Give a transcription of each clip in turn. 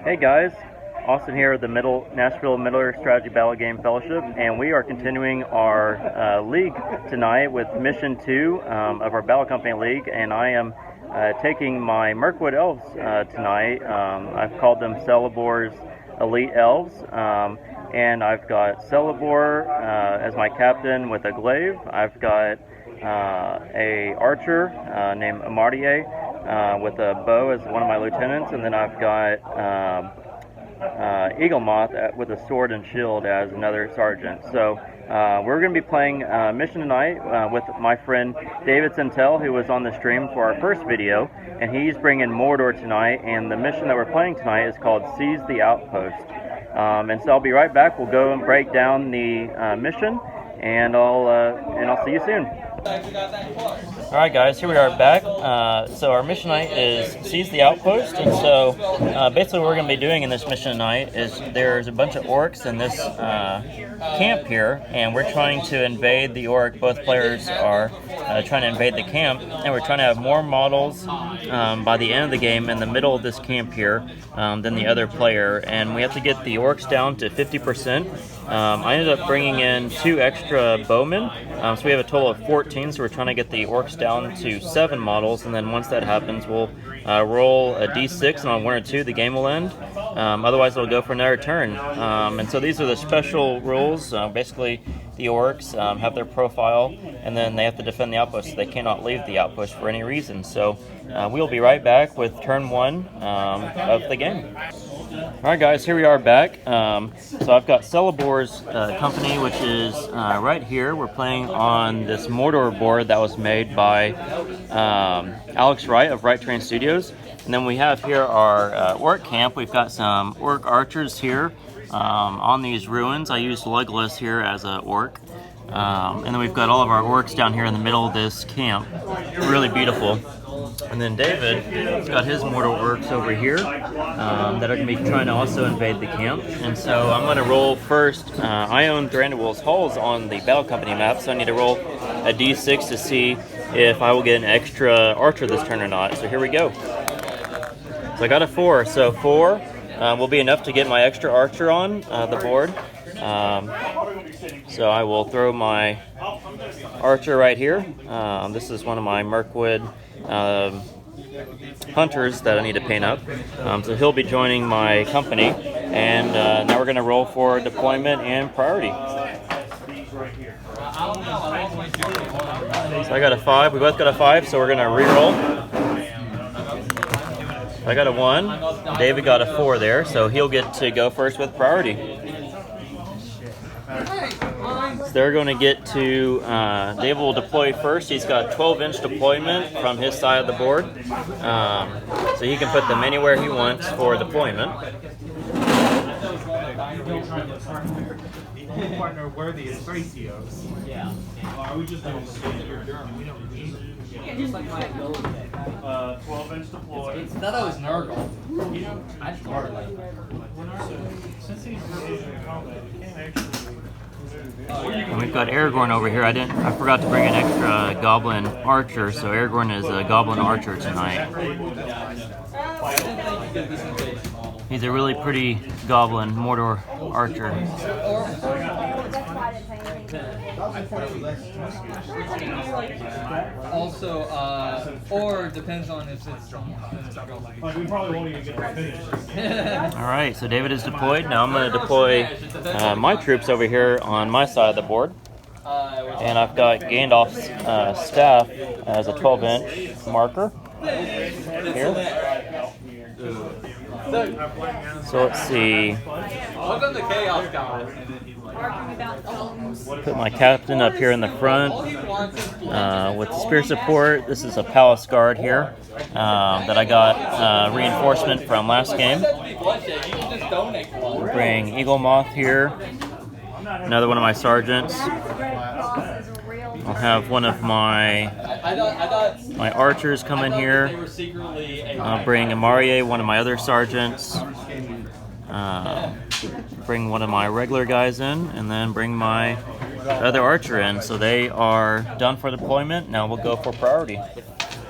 Hey guys, Austin here at the Nashville Middle Strategy Battle Game Fellowship, and we are continuing our league tonight with Mission 2 of our Battle Company League, and I am taking my Mirkwood elves tonight. I've called them Celebor's Elite Elves, and I've got Celebor as my captain with a glaive. I've got a archer named Amartier with a bow as one of my lieutenants, and then I've got Eagle Moth with a sword and shield as another sergeant. So we're going to be playing Mission tonight with my friend David Sentell, who was on the stream for our first video, and he's bringing Mordor tonight, and the mission that we're playing tonight is called Seize the Outpost. And so I'll be right back. We'll go and break down the mission, and I'll see you soon. Alright guys, here we are back. So our mission tonight is Seize the Outpost, and so basically what we're going to be doing in this mission tonight is there's a bunch of orcs in this camp here, and we're trying to invade the orc. Both players are trying to invade the camp, and we're trying to have more models by the end of the game in the middle of this camp here than the other player, and we have to get the orcs down to 50%. I ended up bringing in 2 extra bowmen, so we have a total of 14, so we're trying to get the orcs down to 7 models, and then once that happens we'll roll a d6, and on 1 or 2 the game will end. Otherwise it'll go for another turn. And so these are the special rules. Basically the orcs have their profile, and then they have to defend the outpost, so they cannot leave the outpost for any reason. So we'll be right back with turn 1 of the game. Alright guys, here we are back. So I've got Celebor's company, which is right here. We're playing on this Mordor board that was made by Alex Wright of Right Train Studios. And then we have here our orc camp. We've got some orc archers here on these ruins. I used Legolas here as an orc. And then we've got all of our orcs down here in the middle of this camp. Really beautiful. And then David's got his Mordor orcs over here that are going to be trying to also invade the camp. And so I'm going to roll first. I own Thranduil's Halls on the Battle Company map, so I need to roll a d6 to see if I will get an extra archer this turn or not. So here we go. So I got a 4. So 4 will be enough to get my extra archer on the board. So I will throw my archer right here. This is one of my Mirkwood hunters that I need to paint up. So he'll be joining my company, and now we're going to roll for deployment and priority. So I got a 5. We both got a 5, so we're going to re-roll. I got a 1. David got a 4 there, so he'll get to go first with priority. So they're going to get to, David will deploy first. He's got 12-inch deployment from his side of the board. So he can put them anywhere he wants for deployment. Partner worthy is Thracios. Yeah. Are we just doing we don't need it. 12-inch deploy. I thought I was Nurgle. I Since he's engaged in combat, we can't actually. And we've got Aragorn over here. I forgot to bring an extra goblin archer, so Aragorn is a goblin archer tonight. He's a really pretty goblin Mordor archer. Also, or depends on if it's we probably won't even get to finish. Alright, so David is deployed. Now I'm going to deploy my troops over here on my side of the board. And I've got Gandalf's staff as a 12-inch marker here. So let's see. Welcome to Chaos Guys. Put my captain up here in the front with spear support. This is a palace guard here that I got reinforcement from last game. We'll bring Eagle Moth here, another one of my sergeants. I'll have one of my archers come in here. I'll bring Amartier, one of my other sergeants. Bring one of my regular guys in, and then bring my other archer in. So they are done for deployment. Now we'll go for priority.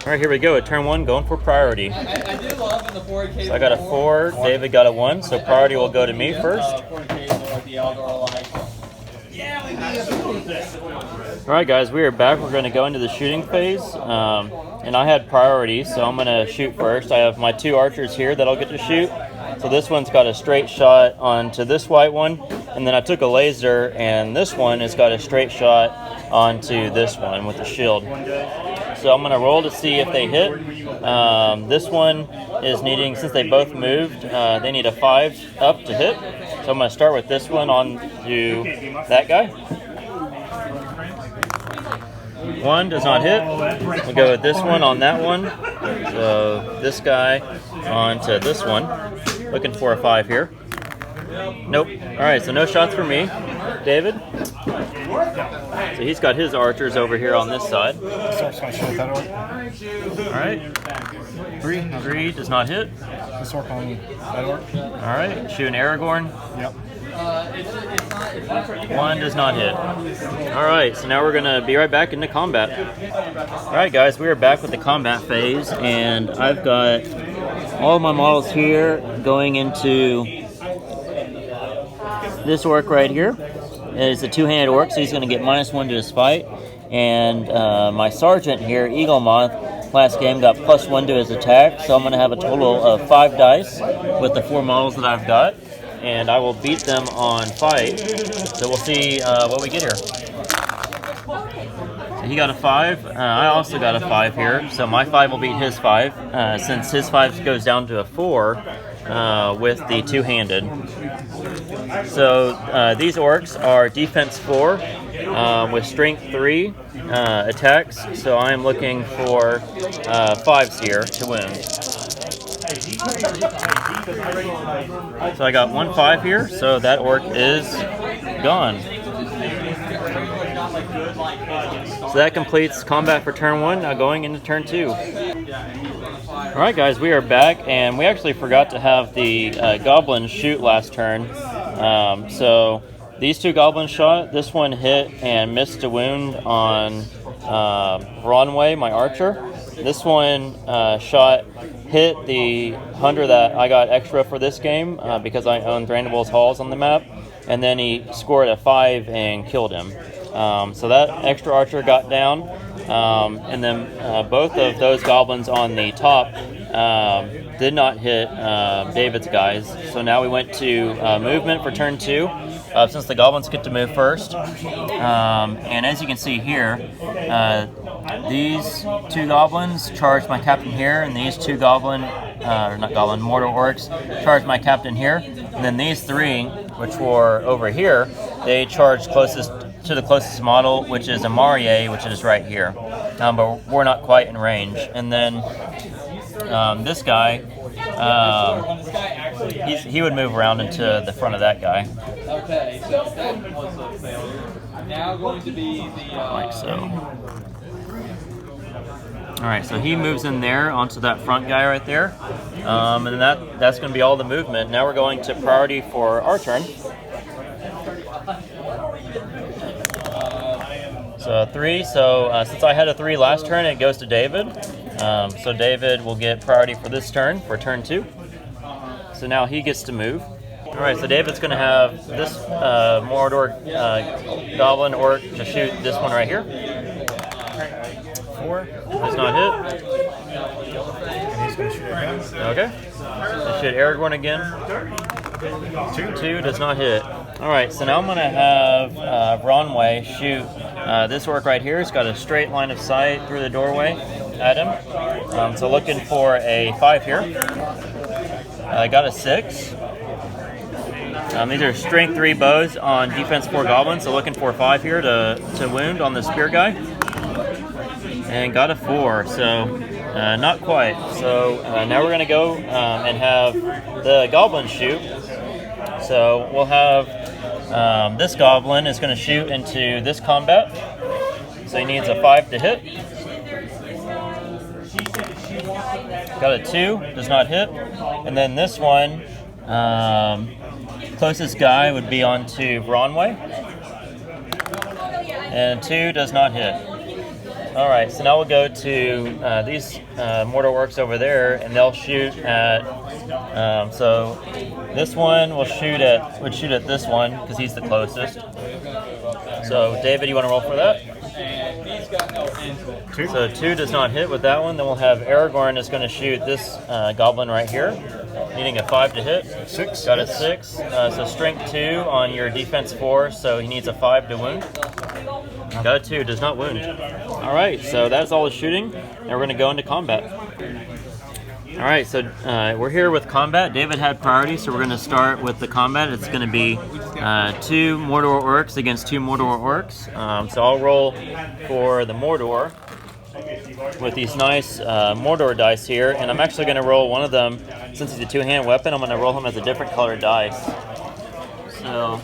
All right, here we go. At turn 1, going for priority. I do love in the 4K. So I got a 4, David got a 1, so priority will go to me first. 4K is like the outdoor life. All right, guys, we are back. We're going to go into the shooting phase, and I had priority, so I'm going to shoot first. I have my 2 archers here that I'll get to shoot. So this one's got a straight shot onto this white one, and then I took a laser, and this one has got a straight shot onto this one with the shield. So I'm going to roll to see if they hit. This one is needing, since they both moved, they need a 5 up to hit. So I'm going to start with this one on to that guy. 1 does not hit. We'll go with this one on that one. So this guy onto this one. Looking for a 5 here. Nope. All right, so no shots for me. David? So he's got his archers over here on this side. All right. 3 does not hit. This orc on that orc. All right, shoot an Aragorn. Yep. 1 does not hit. All right, so now we're gonna be right back into combat. All right, guys, we are back with the combat phase, and I've got all my models here going into this orc right here. It's a 2-handed orc, so he's gonna get -1 to his fight. And my sergeant here, Eagle Moth, last game got +1 to his attack, so I'm gonna have a total of 5 dice with the 4 models that I've got. And I will beat them on fight. So we'll see what we get here. So he got a 5. I also got a 5 here. So my 5 will beat his 5, since his 5 goes down to a 4 with the 2-handed. So these orcs are defense 4 with strength 3 attacks. So I am looking for 5s here to wound. So I got 1 5 here, so that orc is gone. So that completes combat for turn 1, now going into turn 2. Alright guys, we are back, and we actually forgot to have the goblins shoot last turn. So these 2 goblins shot, this one hit and missed a wound on Ronway, my archer. This one hit the hunter that I got extra for this game because I own Thranduil's Halls on the map, and then he scored a 5 and killed him. So that extra archer got down, and then both of those goblins on the top did not hit David's guys. So now we went to movement for turn 2, since the goblins get to move first. And as you can see here, these 2 goblins charged my captain here, and these 2 Mordor orcs charged my captain here. And then these 3, which were over here, they charged closest to the closest model, which is a Marier, which is right here. But we're not quite in range. And then this guy, he would move around into the front of that guy. Okay, so that was a failure. Now going to be the like so. Alright, so he moves in there onto that front guy right there. And that's going to be all the movement. Now we're going to priority for our turn. So 3, so since I had a 3 last turn, it goes to David. So David will get priority for this turn, for turn 2. So now he gets to move. Alright, so David's going to have this Mordor goblin orc to shoot this one right here. 4 does not hit. Okay. So shoot Aragorn again. 2 does not hit. Alright, so now I'm going to have Ronway shoot this orc right here. He's got a straight line of sight through the doorway at him. So looking for a 5 here. I got a 6. These are strength 3 bows on defense 4 goblins, so looking for a 5 here to wound on the spear guy. And got a 4, so not quite. So now we're going to go and have the goblin shoot. So we'll have this goblin is going to shoot into this combat. So he needs a 5 to hit. Got a 2, does not hit. And then this one, closest guy would be onto Ronway. And 2 does not hit. All right, so now we'll go to these Mordor orcs over there, and they'll shoot at. So this one would shoot at this one because he's the closest. So David, you want to roll for that? And he's got no answer. 2. So 2 does not hit with that one. Then we'll have Aragorn is going to shoot this goblin right here, needing a 5 to hit. 6. Got a 6. So strength 2 on your defense 4, so he needs a 5 to wound. Got a 2, does not wound. All right, so that's all the shooting. Now we're going to go into combat. All right, so we're here with combat. David had priority, so we're going to start with the combat. It's going to be 2 Mordor orcs against 2 Mordor orcs. So I'll roll for the Mordor with these nice Mordor dice here, and I'm actually going to roll one of them. Since he's a 2-hand weapon, I'm going to roll him as a different colored dice. So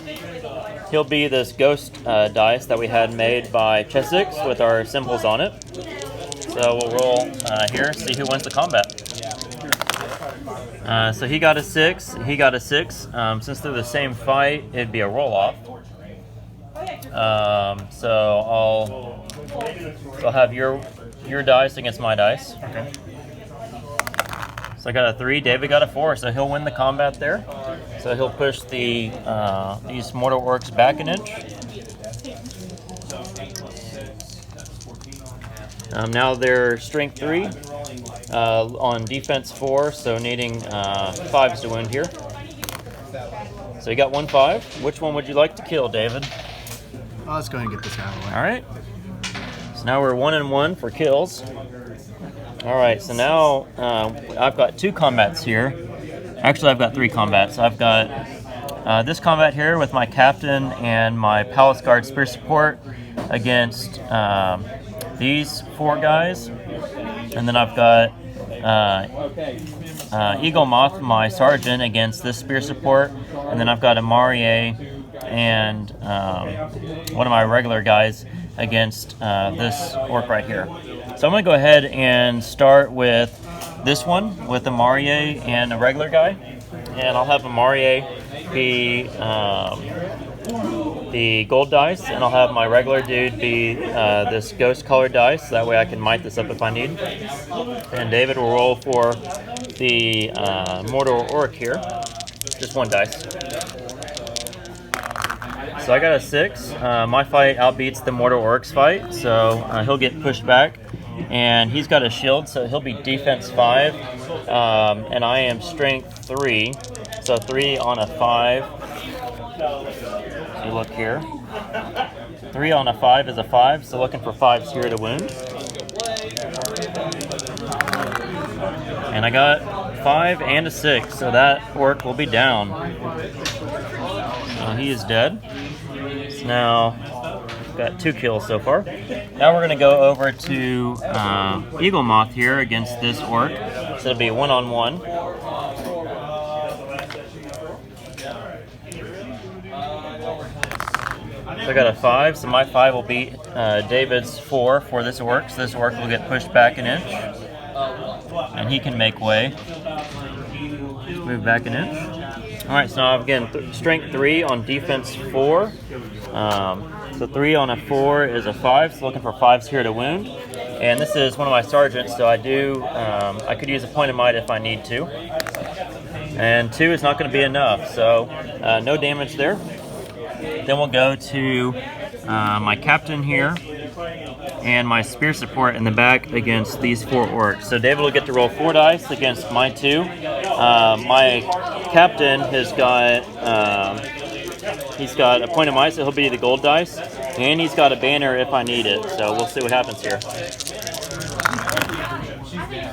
he'll be this ghost dice that we had made by Chesix with our symbols on it. So we'll roll here, see who wins the combat. So he got a 6, he got a 6. Since they're the same fight, it'd be a roll-off. So I'll have your dice against my dice. Okay. So I got a 3, David got a 4, so he'll win the combat there. So he'll push these Mordor orcs back an inch. Now they're strength 3 on defense 4, so needing 5s to wound here. So you got 1 5. Which one would you like to kill, David? Let's go ahead and get this out of the way. All right. So now we're 1 and 1 for kills. All right. So now I've got 2 combats here. Actually, I've got 3 combats. I've got this combat here with my captain and my palace guard spear support against these 4 guys, and then I've got Eagle Moth, my sergeant, against this spear support, and then I've got a Marie and one of my regular guys against this orc right here. So I'm going to go ahead and start with this one with a Marie and a regular guy, and I'll have a Marie be the gold dice, and I'll have my regular dude be this ghost colored dice. That way I can might this up if I need. And David will roll for the Mordor orc here. Just 1 dice. So I got a 6. My fight outbeats the Mordor orc's fight, so he'll get pushed back. And he's got a shield, so he'll be defense 5. And I am strength 3. So 3 on a 5. You look here. 3 on a 5 is a 5, so looking for 5s here to wound. And I got 5 and a 6, so that orc will be down. He is dead. So now, got 2 kills so far. Now we're going to go over to Eagle Moth here against this orc. So it'll be 1-on-1. So I got a 5, so my 5 will beat David's 4 for this orc. So this orc will get pushed back an inch, and he can make way. Move back an inch. All right, so now again, strength 3 on defense 4. So 3 on a 4 is a 5, so looking for 5s here to wound. And this is one of my sergeants, so I could use a point of might if I need to. And 2 is not going to be enough, so no damage there. Then we'll go to my captain here and my spear support in the back against these 4 orcs. So David will get to roll 4 dice against my 2. My captain has got he's got a point of might, so he'll be the gold dice, and he's got a banner if I need it. So we'll see what happens here.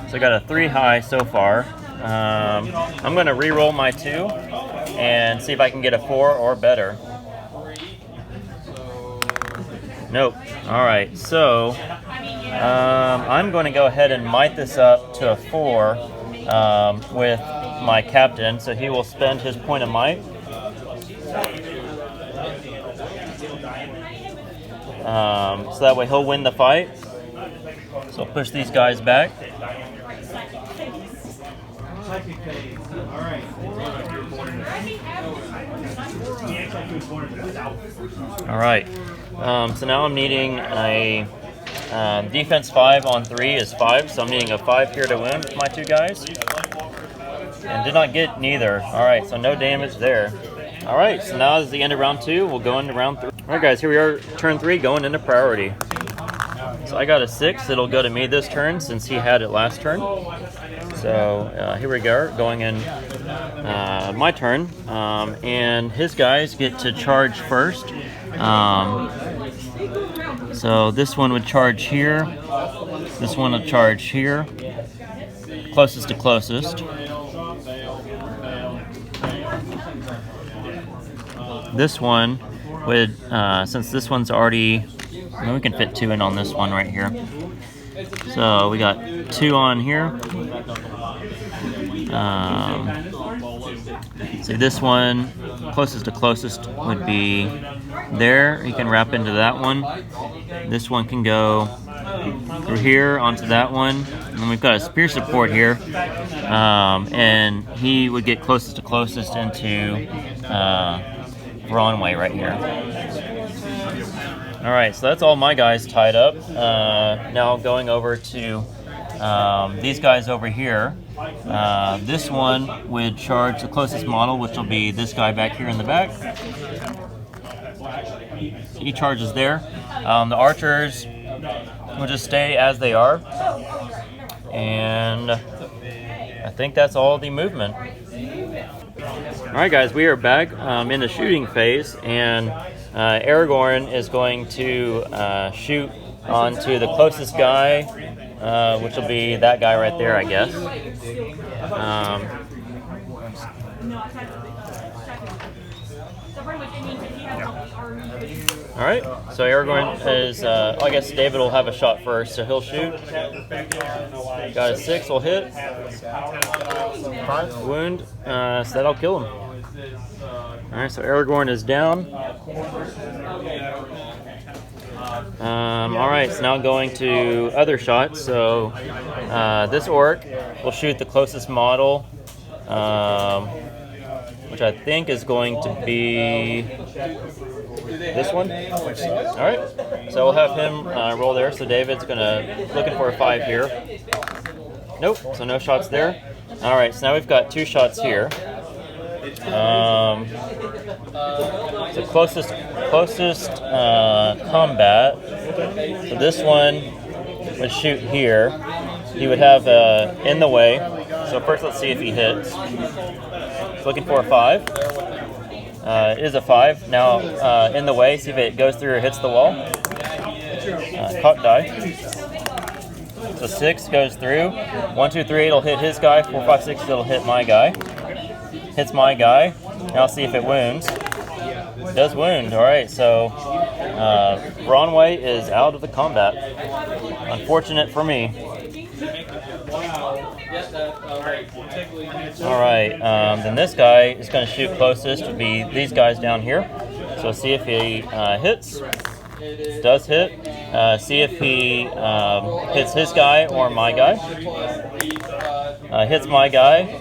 So I got a 3 high so far. I'm going to re-roll my 2 and see if I can get a 4 or better. Nope. All right, so I'm going to go ahead and might this up to a 4 with my captain, so he will spend his point of might. So that way he'll win the fight. So I'll push these guys back. All right. So now I'm needing a Defense 5 on 3 is 5, so I'm needing a 5 here to win with my 2 guys. And did not get neither. Alright, so no damage there. Alright, so now is the end of round 2. We'll go into round 3. Alright guys, here we are, turn 3, going into priority. So I got a 6. It'll go to me this turn since he had it last turn. So here we go, going in my turn. And his guys get to charge first. So this one would charge here. This one would charge here. Closest to closest. This one would, since this one's already, we can fit 2 in on this one right here. So we got 2 on here. So this one, closest to closest would be there. You can wrap into that one. This one can go through here onto that one. And we've got a spear support here. And he would get closest to closest into Ronway right here. Alright, so that's all my guys tied up. Now going over to these guys over here. This one would charge the closest model, which will be this guy back here in the back. He charges there. The archers will just stay as they are. And I think that's all the movement. Alright guys, we are back in the shooting phase, and Aragorn is going to shoot onto the closest guy, which will be that guy right there, I guess. Alright, so Aragorn is, I guess David will have a shot first, so he'll shoot. Got a 6, will hit. 5, wound, so that'll kill him. Alright, so Aragorn is down. Alright, so now going to other shots. So this orc will shoot the closest model, which I think is going to be this one. Alright, so we'll have him roll there. So David's looking for a 5 here. Nope, so no shots there. Alright, so now we've got 2 shots here. So closest combat. So this one would shoot here. He would have in the way. So first let's see if he hits. Looking for a 5. It is a 5. Now in the way, see if it goes through or hits the wall. Cock die. So 6 goes through. 1, 2, 3, it'll hit his guy. 4, 5, 6, it'll hit my guy. Hits my guy. Now see if it wounds. It does wound. Alright, so Ronway is out of the combat. Unfortunate for me. Alright, then this guy is going to shoot closest, would be these guys down here. So see if he hits. Does hit. See if he hits his guy or my guy. Hits my guy.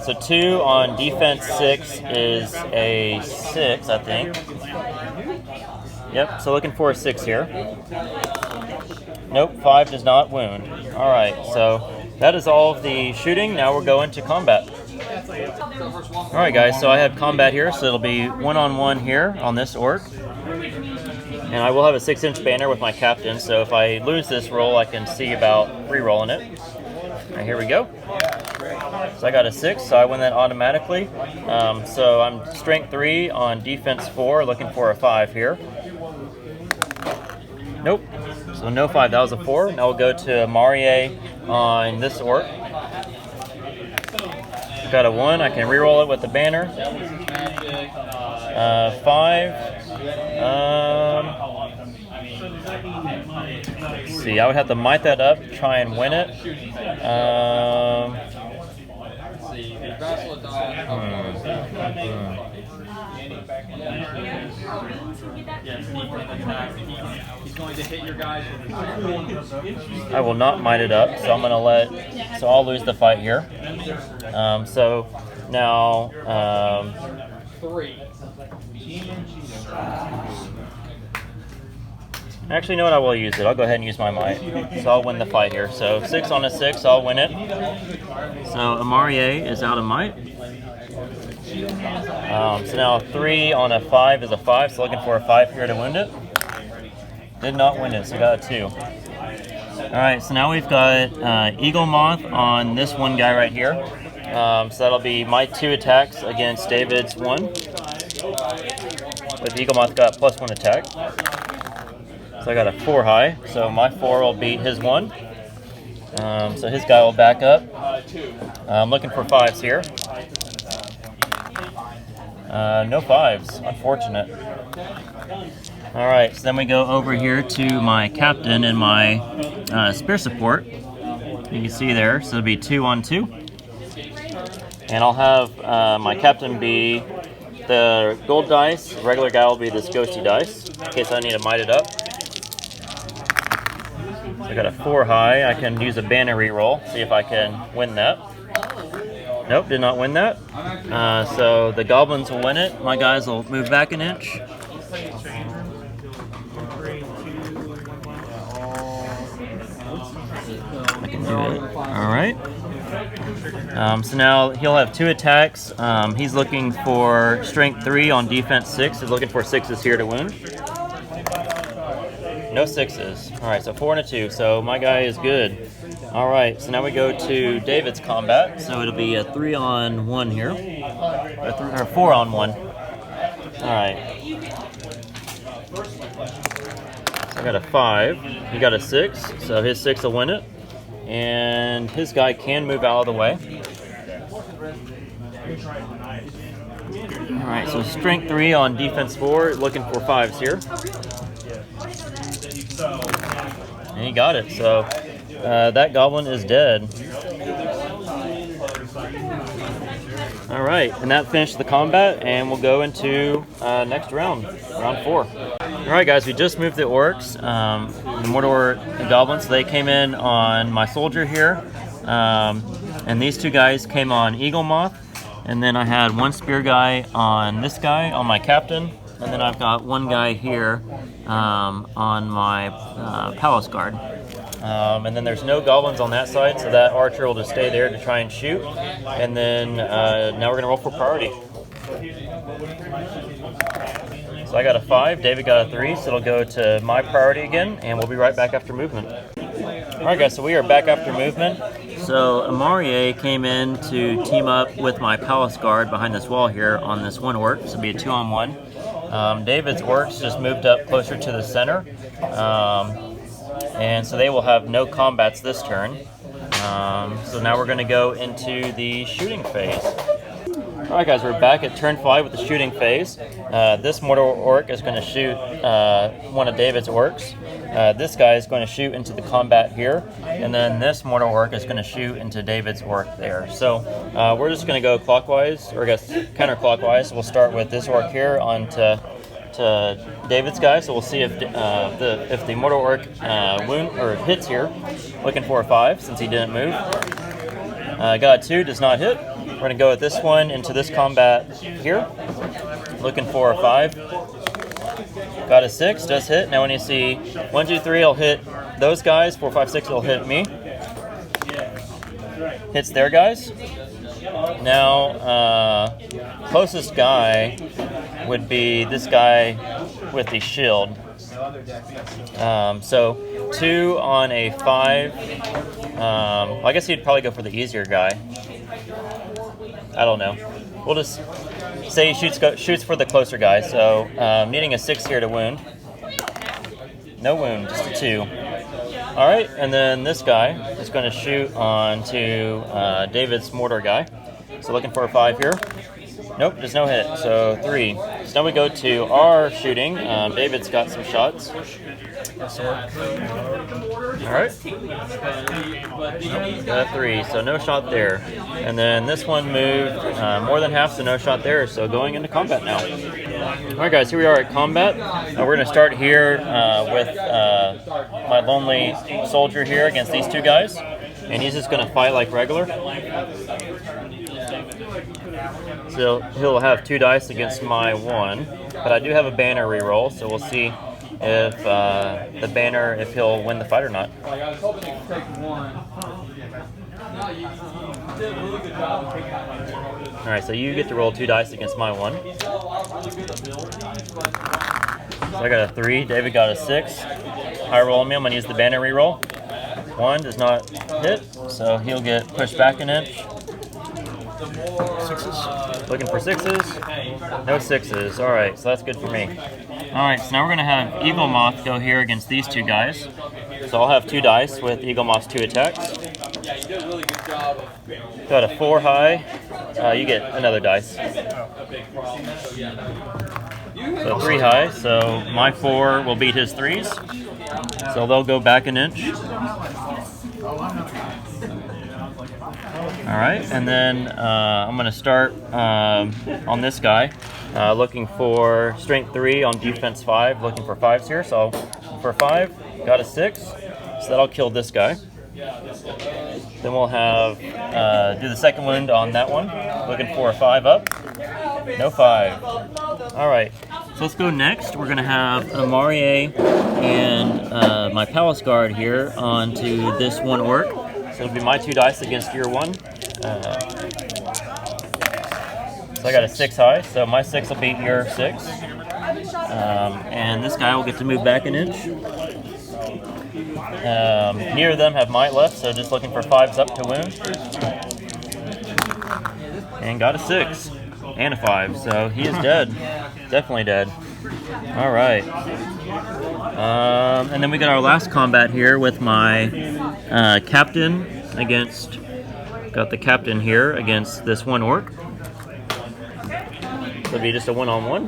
So 2 on defense 6 is a 6, I think. Yep, so looking for a 6 here. Nope, 5 does not wound. Alright, so that is all of the shooting. Now we're going to combat. Alright guys, so I have combat here, so it'll be 1-on-1 here on this orc. And I will have a 6-inch banner with my captain, so if I lose this roll, I can see about re-rolling it. Alright, here we go. So I got a 6, so I win that automatically. So I'm strength 3 on defense 4, looking for a 5 here. Nope. So no 5, that was a 4. Now we'll go to Marie on this orc. Got a 1, I can re-roll it with the banner. 5. Let's see, I would have to might that up, try and win it. I will not might it up, so I'm going to so I'll lose the fight here. So now, 3. Actually, you know what? I will use it. I'll go ahead and use my might. So I'll win the fight here. So 6 on a 6, I'll win it. So Amarie is out of might. So now 3 on a 5 is a 5. So looking for a 5 here to win it. Did not win it, so got a 2. Alright, so now we've got Eagle Moth on this one guy right here. So that'll be my 2 attacks against David's 1. With Eagle Moth got +1 attack. So I got a 4 high, so my 4 will beat his 1. So his guy will back up. I'm looking for 5s here. No 5s, unfortunate. Alright, so then we go over here to my captain and my spear support. You can see there, so it'll be 2 on 2. And I'll have my captain be the gold dice, the regular guy will be this ghosty dice, in case I need to might it up. So I got a 4 high. I can use a banner reroll, see if I can win that. Nope, did not win that. So the goblins will win it. My guys will move back an inch. I can do it. Alright. So now he'll have 2 attacks. He's looking for strength 3 on defense 6. He's looking for 6s here to wound. No 6s. Alright, so 4 and a 2. So my guy is good. Alright, so now we go to David's combat. So it'll be a 3 on 1 here. Or 4 on 1. Alright. So I got a 5. He got a 6. So his 6 will win it. And his guy can move out of the way. Alright, so strength 3 on defense 4. Looking for 5s here. And he got it, so that goblin is dead. Alright, and that finished the combat, and we'll go into next round, round 4. Alright guys, we just moved the orcs, the Mordor goblins. They came in on my soldier here, and these 2 guys came on Eagle Moth, and then I had 1 spear guy on this guy, on my captain, and then I've got 1 guy here on my palace guard. And then there's no goblins on that side, so that archer will just stay there to try and shoot. And then now we're going to roll for priority. So I got a 5, David got a 3, so it'll go to my priority again, and we'll be right back after movement. Alright guys, so we are back after movement. So Amarie came in to team up with my palace guard behind this wall here on this 1 orc, so it'll be a 2 on 1. David's orcs just moved up closer to the center. And so they will have no combats this turn. So now we're going to go into the shooting phase. Alright guys, we're back at turn 5 with the shooting phase. This Mordor orc is going to shoot one of David's orcs. This guy is going to shoot into the combat here. And then this Mordor orc is going to shoot into David's orc there. So we're just going to go clockwise, or I guess counterclockwise. We'll start with this orc here onto David's guy, so we'll see if the Mordor orc wound or hits here. Looking for a 5 since he didn't move. Got a 2, does not hit. We're gonna go with this one into this combat here. Looking for a 5. Got a 6, does hit. Now when you see 1, 2, 3, it'll hit those guys. 4, 5, 6, it'll hit me. Hits their guys. Now closest guy would be this guy with the shield. So 2 on a 5. Well, I guess he'd probably go for the easier guy. I don't know. We'll just say he shoots for the closer guy. So needing a 6 here to wound. No wound, just a 2. All right, and then this guy is going to shoot on to David's Mordor guy. So looking for a 5 here. Nope, there's no hit, so 3. So now we go to our shooting. David's got some shots. Alright. Got a 3, so no shot there. And then this one moved more than half, so no shot there. So going into combat now. Alright guys, here we are at combat. We're going to start here with my lonely soldier here against these 2 guys. And he's just going to fight like regular. So he'll have 2 dice against my 1, but I do have a banner reroll, so we'll see if the banner, if he'll win the fight or not. Like, I was hoping they could take one. No, you did a really good job of taking out my banner. Alright, so you get to roll 2 dice against my 1. He's got a lot of really good abilities, but So I got a 3, David got a 6. High roll on me, I'm going to use the banner reroll. 1 does not hit, so he'll get pushed back an inch. Looking for 6s. No 6s. Alright, so that's good for me. Alright, so now we're going to have Eagle Moth go here against these 2 guys. So I'll have 2 dice with Eagle Moth's 2 attacks. yeah, you did a really good job of Got a 4 high. You get another dice. a big problem. So, yeah, So 3 high, so my 4 will beat his 3s. So they'll go back an inch. Alright, and then I'm going to start on this guy. Looking for strength 3 on defense 5. Looking for 5s here, so for 5, got a 6. So that'll kill this guy. Then we'll have do the second wound on that one. Looking for a 5 up. No 5. Alright, so let's go next. We're going to have Amarie and my Palace Guard here onto this 1 orc. So it'll be my 2 dice against your 1. So I got a 6 high, so my 6 will beat your 6. And this guy will get to move back an inch. Neither of them have might left, so just looking for 5s up to wound. And got a 6 and a 5, so he is dead. Definitely dead. Alright. And then we got our last combat here with my captain against... Got the captain here against this 1 orc. It'll be just a 1-on-1.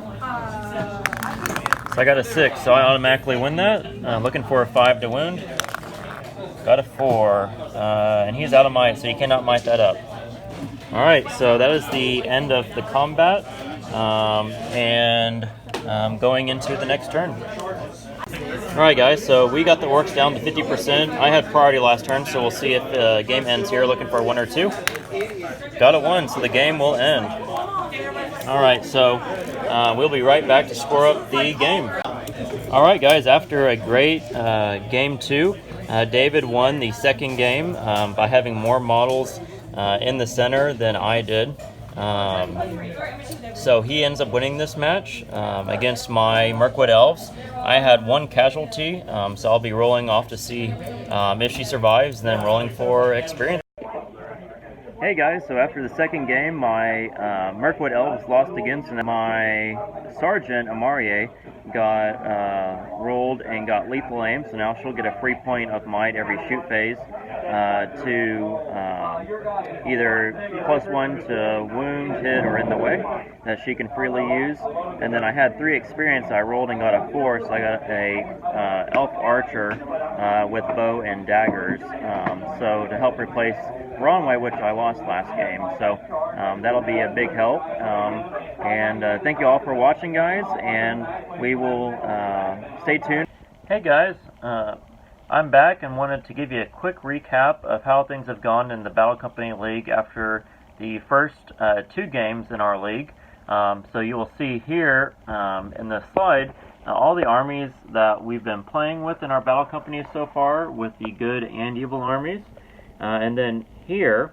So I got a 6, so I automatically win that. Looking for a 5 to wound. Got a 4, and he's out of might, so he cannot might that up. Alright, so that is the end of the combat, and going into the next turn. Alright guys, so we got the orcs down to 50%. I had priority last turn, so we'll see if the game ends here, looking for a 1 or 2. Got a 1, so the game will end. Alright, so we'll be right back to score up the game. Alright guys, after a great game 2, David won the second game by having more models in the center than I did. So he ends up winning this match against my Mirkwood elves. I had 1 casualty, so I'll be rolling off to see if she survives, and then rolling for experience. Hey guys, so after the second game, my Mirkwood elves lost against, and my sergeant, Amarie, got rolled and got lethal aim, so now she'll get a free point of might every shoot phase to either +1 to wound, hit, or in the way that she can freely use. And then I had 3 experience, I rolled and got a 4, so I got a elf archer with bow and daggers, so to help replace Wrongway, which I lost last game. So that'll be a big help. And thank you all for watching, guys, and we will stay tuned. Hey guys, I'm back and wanted to give you a quick recap of how things have gone in the Battle Company League after the first 2 games in our league. So you will see here in this slide all the armies that we've been playing with in our Battle Companies so far, with the good and evil armies. And then here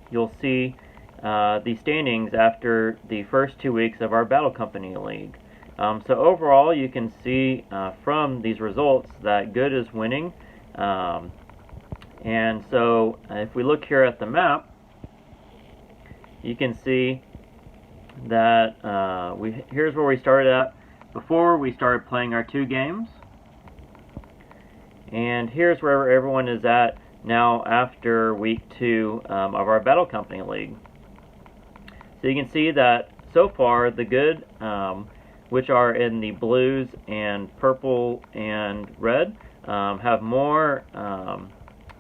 you'll see the standings after the first 2 weeks of our Battle Company League. So overall, you can see from these results that good is winning. And so if we look here at the map, you can see that here's where we started at before we started playing our 2 games. And here's where everyone is at now after week 2 of our Battle Company League. So you can see that so far the good, which are in the blues and purple and red, have more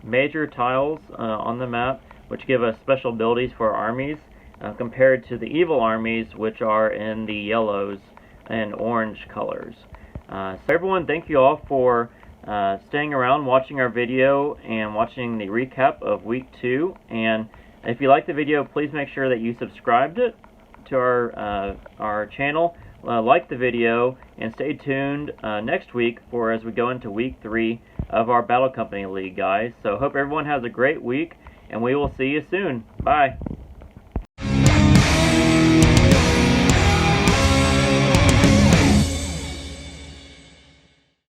major tiles on the map, which give us special abilities for our armies, compared to the evil armies, which are in the yellows and orange colors. So everyone, thank you all for staying around, watching our video, and watching the recap of week 2. And if you like the video, please make sure that you subscribed it to our channel. like the video, and stay tuned next week for as we go into week 3 of our Battle Company League, guys. So hope everyone has a great week, and we will see you soon. Bye.